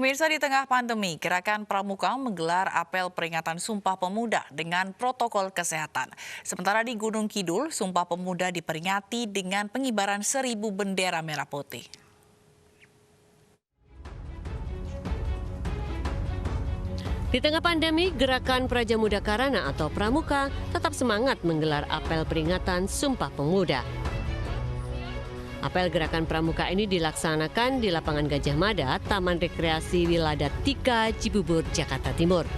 Pemirsa, di tengah pandemi, Gerakan Pramuka menggelar apel peringatan Sumpah Pemuda dengan protokol kesehatan. Sementara di Gunung Kidul, Sumpah Pemuda diperingati dengan pengibaran 1.000 bendera merah putih. Di tengah pandemi, Gerakan Prajamuda Karana atau Pramuka tetap semangat menggelar apel peringatan Sumpah Pemuda. Apel Gerakan Pramuka ini dilaksanakan di lapangan Gajah Mada, Taman Rekreasi Wiladat 3, Cibubur, Jakarta Timur.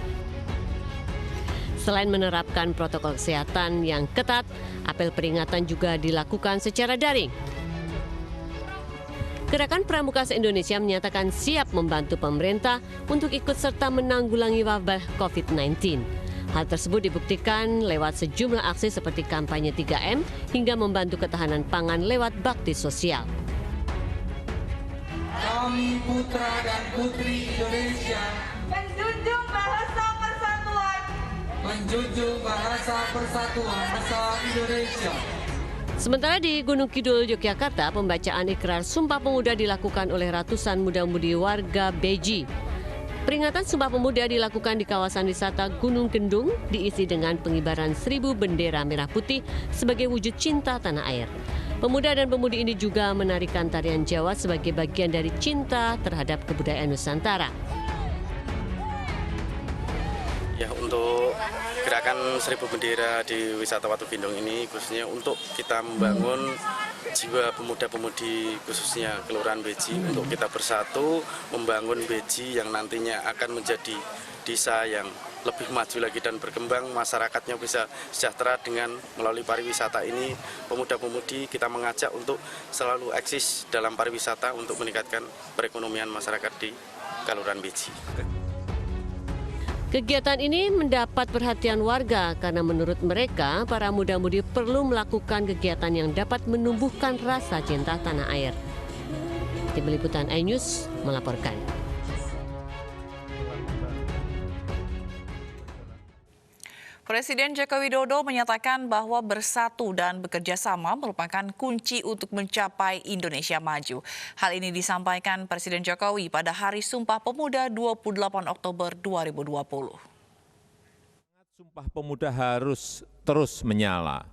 Selain menerapkan protokol kesehatan yang ketat, apel peringatan juga dilakukan secara daring. Gerakan Pramuka se-Indonesia menyatakan siap membantu pemerintah untuk ikut serta menanggulangi wabah COVID-19. Hal tersebut dibuktikan lewat sejumlah aksi seperti kampanye 3M hingga membantu ketahanan pangan lewat bakti sosial. Kami putra dan putri Indonesia menjunjung bahasa persatuan, bangsa Indonesia. Sementara di Gunung Kidul, Yogyakarta, pembacaan ikrar Sumpah Pemuda dilakukan oleh ratusan muda-mudi warga Beji. Peringatan Sumpah Pemuda dilakukan di kawasan wisata Gunung Kendung, diisi dengan pengibaran 1.000 bendera merah putih sebagai wujud cinta tanah air. Pemuda dan pemudi ini juga menarikan tarian Jawa sebagai bagian dari cinta terhadap kebudayaan Nusantara. Ya, untuk gerakan 1.000 bendera di wisata Watu Gendong ini khususnya untuk kita membangun jiwa pemuda-pemudi khususnya Kelurahan Beji untuk kita bersatu membangun Beji yang nantinya akan menjadi desa yang lebih maju lagi dan berkembang, masyarakatnya bisa sejahtera dengan melalui pariwisata ini. Pemuda-pemudi kita mengajak untuk selalu eksis dalam pariwisata untuk meningkatkan perekonomian masyarakat di Kelurahan Beji. Kegiatan ini mendapat perhatian warga karena menurut mereka para muda-mudi perlu melakukan kegiatan yang dapat menumbuhkan rasa cinta tanah air. Tim Liputan iNews melaporkan. Presiden Joko Widodo menyatakan bahwa bersatu dan bekerja sama merupakan kunci untuk mencapai Indonesia maju. Hal ini disampaikan Presiden Jokowi pada Hari Sumpah Pemuda 28 Oktober 2020. Sumpah Pemuda harus terus menyala.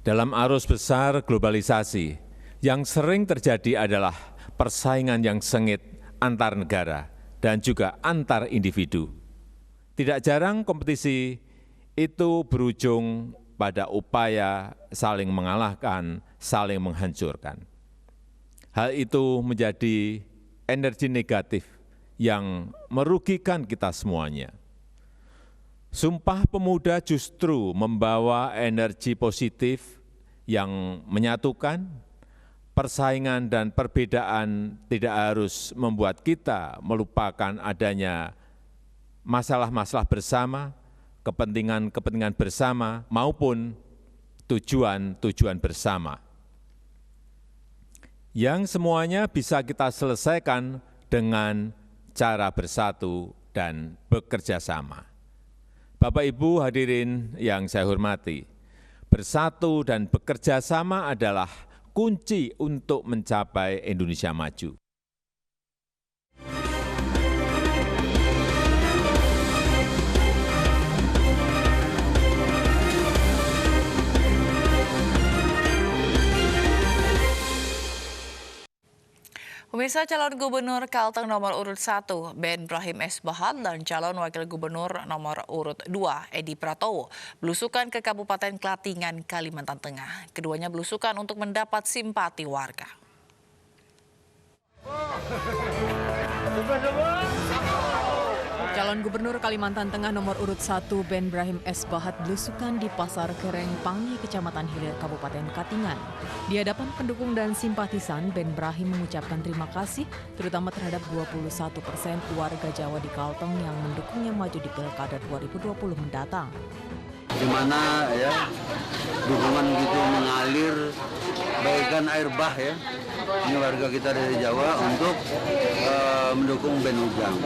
Dalam arus besar globalisasi, yang sering terjadi adalah persaingan yang sengit antar negara dan juga antar individu. Tidak jarang kompetisi itu berujung pada upaya saling mengalahkan, saling menghancurkan. Hal itu menjadi energi negatif yang merugikan kita semuanya. Sumpah Pemuda justru membawa energi positif yang menyatukan. Persaingan dan perbedaan tidak harus membuat kita melupakan adanya masalah-masalah bersama, kepentingan-kepentingan bersama maupun tujuan-tujuan bersama. Yang semuanya bisa kita selesaikan dengan cara bersatu dan bekerja sama. Bapak Ibu hadirin yang saya hormati, bersatu dan bekerja sama adalah kunci untuk mencapai Indonesia maju. Pemirsa, calon gubernur Kalteng nomor urut 1, Ben Brahim S. Bahat, dan calon wakil gubernur nomor urut 2, Edi Pratowo, belusukan ke Kabupaten Klatingan, Kalimantan Tengah. Keduanya belusukan untuk mendapat simpati warga. Calon Gubernur Kalimantan Tengah nomor urut 1 Ben Brahim S. Bahat belusukan di Pasar Kereng Pangi, Kecamatan Hilir, Kabupaten Katingan. Di hadapan pendukung dan simpatisan, Ben Brahim mengucapkan terima kasih terutama terhadap 21% warga Jawa di Kalteng yang mendukungnya maju di Pilkada 2020 mendatang. Di mana ya dukungan gitu mengalir bagaikan air bah ya. Ini warga kita dari Jawa untuk mendukung Ben Ujang.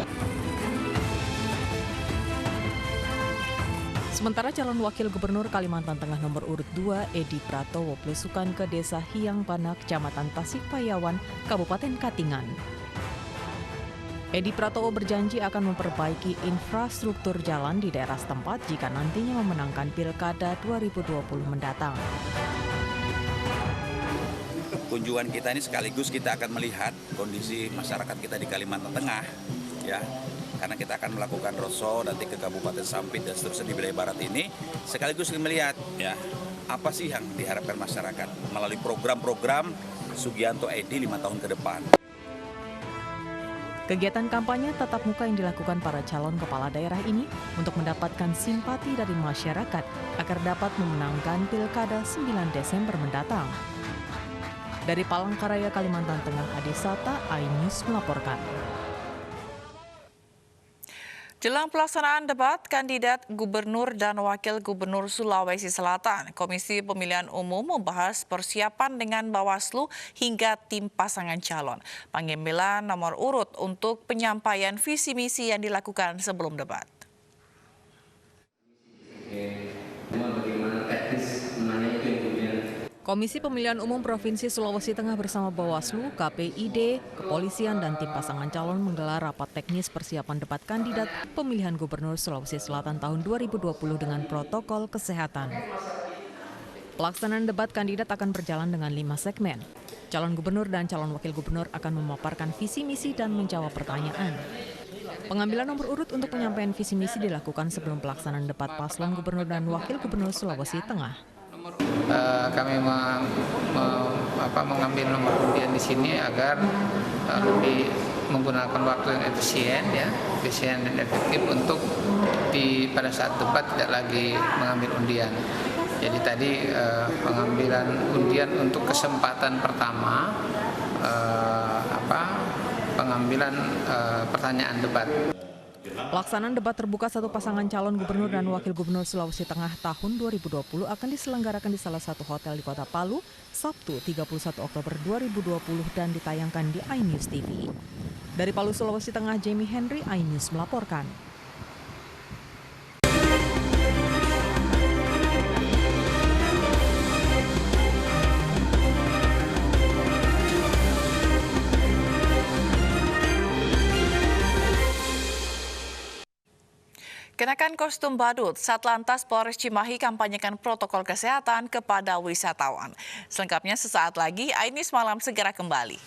Sementara calon wakil gubernur Kalimantan Tengah nomor urut 2 Edi Pratowo belusukan ke Desa Hiang Pana, Kecamatan Tasikpayawan, Kabupaten Katingan. Edi Pratowo berjanji akan memperbaiki infrastruktur jalan di daerah setempat jika nantinya memenangkan Pilkada 2020 mendatang. Kunjungan kita ini sekaligus kita akan melihat kondisi masyarakat kita di Kalimantan Tengah, ya, karena kita akan melakukan roadshow nanti ke Kabupaten Sampit dan seterusnya di wilayah barat ini, sekaligus melihat ya apa sih yang diharapkan masyarakat melalui program-program Sugianto Edi 5 tahun ke depan. Kegiatan kampanye tatap muka yang dilakukan para calon kepala daerah ini untuk mendapatkan simpati dari masyarakat agar dapat memenangkan Pilkada 9 Desember mendatang. Dari Palangkaraya, Kalimantan Tengah, Adisata, iNews melaporkan. Jelang pelaksanaan debat kandidat gubernur dan wakil gubernur Sulawesi Selatan, Komisi Pemilihan Umum membahas persiapan dengan Bawaslu hingga tim pasangan calon. Pengambilan nomor urut untuk penyampaian visi misi yang dilakukan sebelum debat. Komisi Pemilihan Umum Provinsi Sulawesi Tengah bersama Bawaslu, KPID, Kepolisian, dan tim pasangan calon menggelar rapat teknis persiapan debat kandidat pemilihan gubernur Sulawesi Selatan tahun 2020 dengan protokol kesehatan. Pelaksanaan debat kandidat akan berjalan dengan 5 segmen. Calon gubernur dan calon wakil gubernur akan memaparkan visi misi dan menjawab pertanyaan. Pengambilan nomor urut untuk penyampaian visi misi dilakukan sebelum pelaksanaan debat paslon gubernur dan wakil gubernur Sulawesi Tengah. Kami mengambil nomor undian di sini agar lebih menggunakan waktu yang efisien dan efektif untuk pada saat debat tidak lagi mengambil undian. Jadi tadi pengambilan undian untuk kesempatan pertama pengambilan pertanyaan debat. Pelaksanaan debat terbuka satu pasangan calon gubernur dan wakil gubernur Sulawesi Tengah tahun 2020 akan diselenggarakan di salah satu hotel di Kota Palu, Sabtu 31 Oktober 2020 dan ditayangkan di iNews TV. Dari Palu, Sulawesi Tengah, Jamie Henry, iNews melaporkan. Kenakan kostum badut, Satlantas Polres Cimahi kampanyekan protokol kesehatan kepada wisatawan. Selengkapnya sesaat lagi, iNews Malam segera kembali.